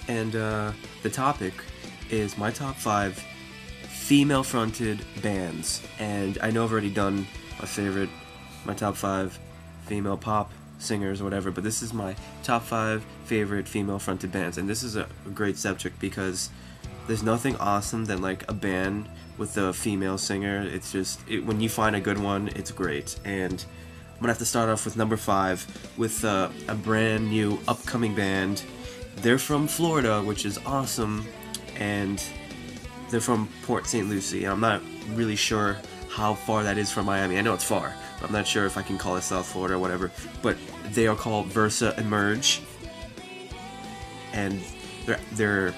and the topic is my top 5 female-fronted bands. And I know I've already done my top 5 female pop singers or whatever, but this is my top 5 favorite female-fronted bands. And this is a great subject because there's nothing awesome than like a band with a female singer. It's just, when you find a good one, it's great. And I'm gonna have to start off with number 5 with a brand new upcoming band. They're from Florida, which is awesome, and they're from Port St. Lucie. I'm not really sure how far that is from Miami. I know it's far, but I'm not sure if I can call it South Florida or whatever. But they are called Versa Emerge, and their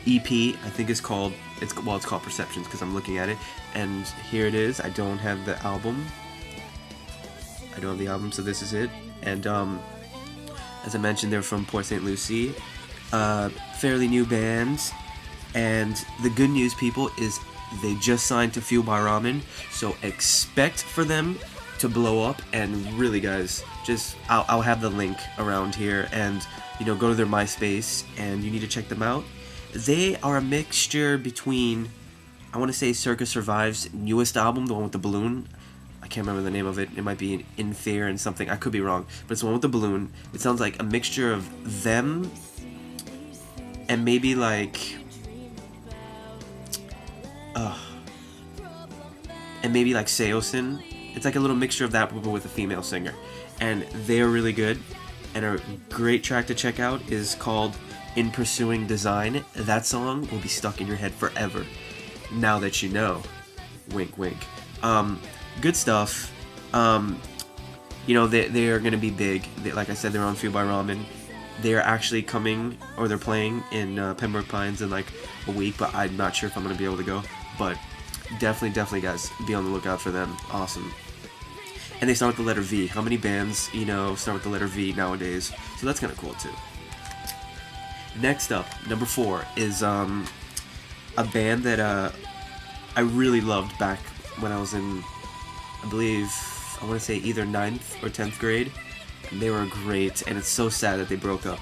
EP, I think, is called it's called Perceptions, because I'm looking at it, and here it is. I don't have the album. So this is it. And as I mentioned, they're from Port St. Lucie, fairly new band. And the good news, people, is they just signed to Fueled by Ramen, so expect for them to blow up. And really, guys, I'll have the link around here, and go to their MySpace, and you need to check them out. They are a mixture between, I want to say, Circa Survive's newest album, the one with the balloon. I can't remember the name of it. It might be In Fear and something. I could be wrong, but it's the one with the balloon. It sounds like a mixture of them and maybe like Seosin. It's like a little mixture of that, but with a female singer, and they're really good. And a great track to check out is called In Pursuing Design. That song will be stuck in your head forever, now that you know. Wink, wink. Good stuff. They are going to be big. Like I said, they're on Fueled by Ramen. They're actually coming, or they're playing in Pembroke Pines in like a week, but I'm not sure if I'm going to be able to go. But definitely, guys, be on the lookout for them. Awesome. And they start with the letter V. How many bands, start with the letter V nowadays? So that's kind of cool, too. Next up, number 4, is a band that I really loved back when I was in, I want to say either 9th or 10th grade. And they were great, and it's so sad that they broke up.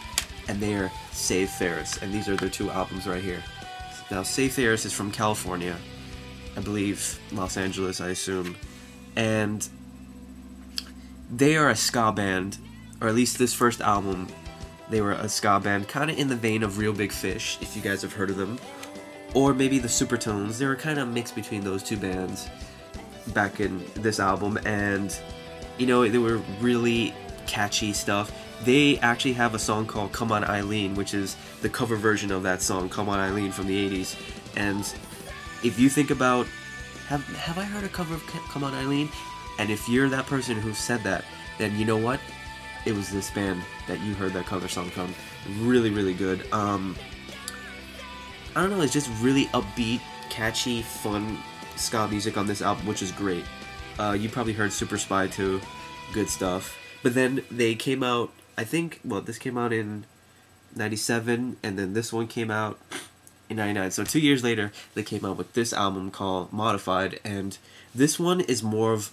And they are Save Ferris, and these are their 2 albums right here. Now, Save Ferris is from California. I believe Los Angeles, I assume. And they are a ska band, or at least this first album, they were a ska band, kind of in the vein of Real Big Fish, if you guys have heard of them. Or maybe the Supertones. They were kind of mixed between those 2 bands back in this album, and they were really catchy stuff. They actually have a song called Come On Eileen, which is the cover version of that song, Come On Eileen, from the 80s. And if you think about, have I heard a cover of Come On Eileen? And if you're that person who said that, then you know what? It was this band that you heard that cover song from. Really, really good. I don't know, it's just really upbeat, catchy, fun ska music on this album, which is great. You probably heard Super Spy too. Good stuff. But then they came out, I think, this came out in 97, and then this one came out in 99. So 2 years later, they came out with this album called Modified, and this one is more of,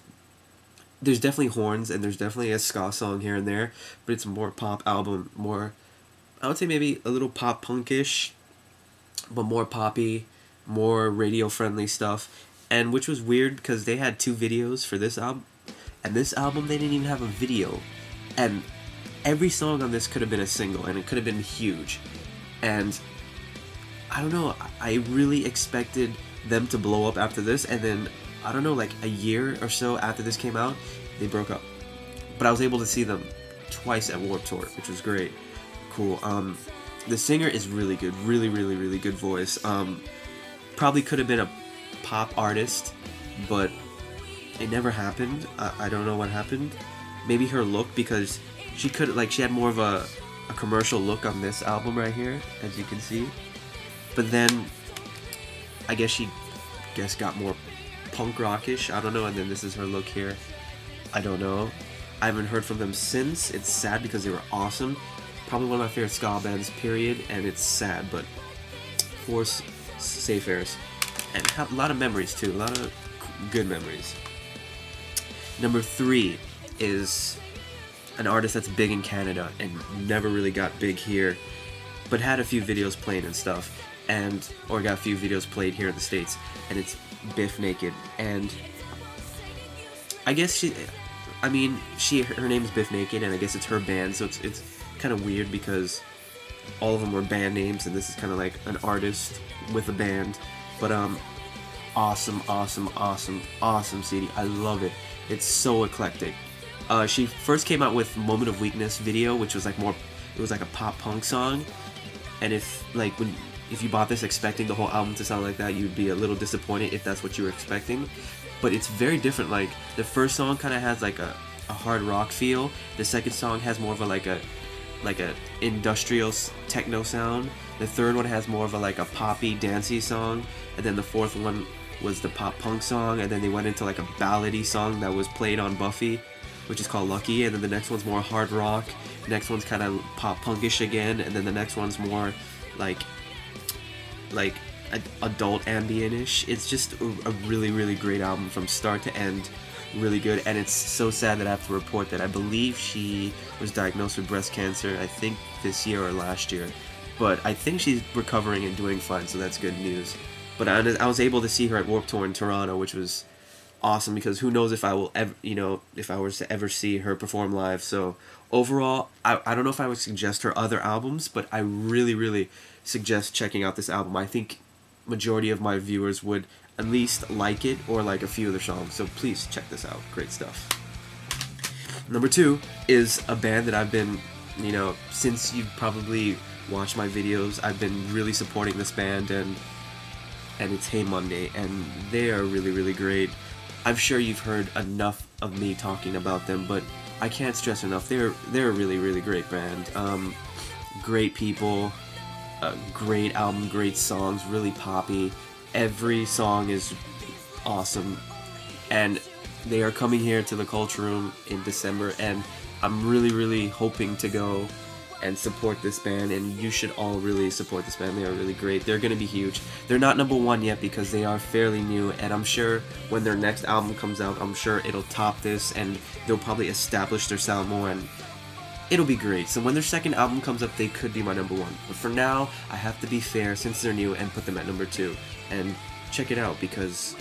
there's definitely horns, and there's definitely a ska song here and there, but it's a more pop album, more, I would say maybe a little pop punkish, but more poppy, more radio-friendly stuff, and which was weird because they had 2 videos for this album, and this album they didn't even have a video, and every song on this could have been a single, and it could have been huge, and I don't know, I really expected them to blow up after this, and then, I don't know, like a year or so after this came out, they broke up. But I was able to see them twice at Warped Tour, which was great. Cool. The singer is really good, really good voice. Probably could have been a pop artist, but it never happened. I don't know what happened. Maybe her look, because she had more of a commercial look on this album right here, as you can see. But then, I guess she got more punk rockish, I don't know, and then this is her look here. I don't know. I haven't heard from them since. It's sad because they were awesome. Probably one of my favorite ska bands, period, and it's sad, but Force, Save Ferris. And have a lot of memories too, a lot of good memories. Number 3 is an artist that's big in Canada and never really got big here, but had a few videos played and stuff, or got a few videos played here in the States, and it's Bif Naked. And I guess her name is Bif Naked, and I guess it's her band, so it's kind of weird because all of them were band names, and this is kind of like an artist with a band. But awesome CD. I love it. It's so eclectic. She first came out with Moment of Weakness video, which was like it was like a pop punk song, and if you bought this expecting the whole album to sound like that, you'd be a little disappointed if that's what you were expecting. But it's very different. Like, the first song kind of has like a hard rock feel. The second song has more of a like a industrial techno sound. The third one has more of a poppy dancey song, and then the fourth one was the pop punk song, and then they went into like a ballady song that was played on Buffy, which is called Lucky, and then the next one's more hard rock, the next one's kind of pop punkish again, and then the next one's more like adult ambient-ish. It's just a really great album from start to end, really good. And it's so sad that I have to report that I believe she was diagnosed with breast cancer, I think this year or last year, but I think she's recovering and doing fine, so that's good news. But I was able to see her at Warped Tour in Toronto, which was awesome, because who knows if I will ever, if I was to ever see her perform live. So overall, I don't know if I would suggest her other albums, but I really suggest checking out this album. I think majority of my viewers would at least like it, or like a few of the songs, so please check this out. Great stuff. Number 2 is a band that I've been, since you've probably watched my videos, I've been really supporting this band, and it's Hey Monday, and they are really great. I'm sure you've heard enough of me talking about them, but I can't stress enough, they're a really great band. Great people, great album, great songs, really poppy. Every song is awesome, and they are coming here to the Culture Room in December, and I'm really hoping to go and support this band, and you should all really support this band. They are really great. They're gonna be huge. They're not number 1 yet because they are fairly new, and I'm sure when their next album comes out, I'm sure it'll top this, and they'll probably establish their sound more, and it'll be great. So when their second album comes up, they could be my number 1. But for now, I have to be fair since they're new and put them at number 2. And check it out, because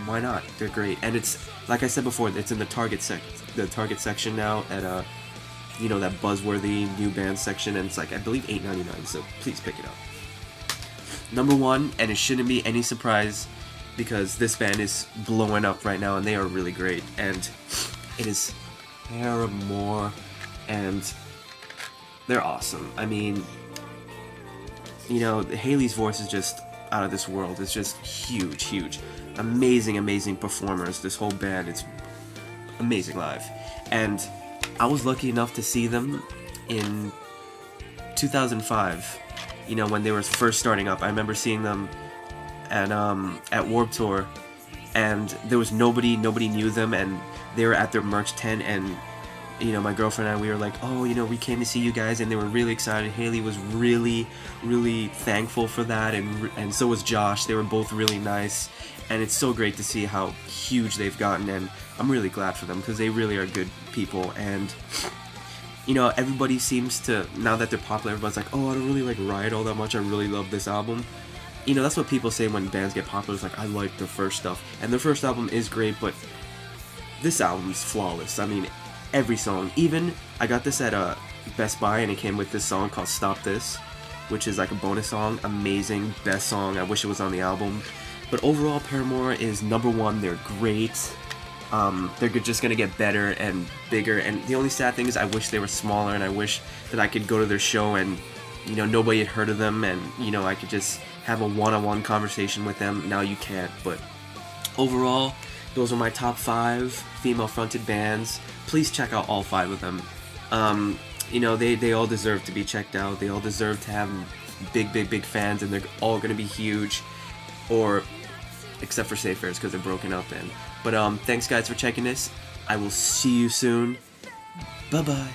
why not? They're great. And it's, like I said before, it's in the Target section now at that buzzworthy new band section, and it's like, I believe, $8.99, so please pick it up. Number 1, and it shouldn't be any surprise because this band is blowing up right now and they are really great, and it is Paramore, and they're awesome. I mean, Hayley's voice is just out of this world. It's just huge. Amazing performers. This whole band, it's amazing live. And I was lucky enough to see them in 2005, when they were first starting up. I remember seeing them at Warped Tour, and there was nobody knew them, and they were at their merch tent, and my girlfriend and I, we were like, oh, we came to see you guys, and they were really excited. Hayley was really thankful for that, and so was Josh. They were both really nice, and it's so great to see how huge they've gotten, and I'm really glad for them because they really are good people. And everybody seems to, now that they're popular, everybody's like, oh, I don't really like Riot all that much, I really love this album. That's what people say when bands get popular. It's like, I like their first stuff, and their first album is great, but this album's flawless. I mean, every song. Even I got this at Best Buy, and it came with this song called Stop This, which is like a bonus song. Amazing, best song. I wish it was on the album. But overall, Paramore is number 1. They're great. They're just gonna get better and bigger, and the only sad thing is I wish they were smaller, and I wish that I could go to their show and nobody had heard of them, and I could just have a one-on-one conversation with them. Now you can't. But overall, those are my top 5 female-fronted bands. Please check out all 5 of them. They all deserve to be checked out. They all deserve to have big fans, and they're all gonna be huge, or except for Safe Airs because they're broken up. But thanks guys for checking this. I will see you soon. Bye bye.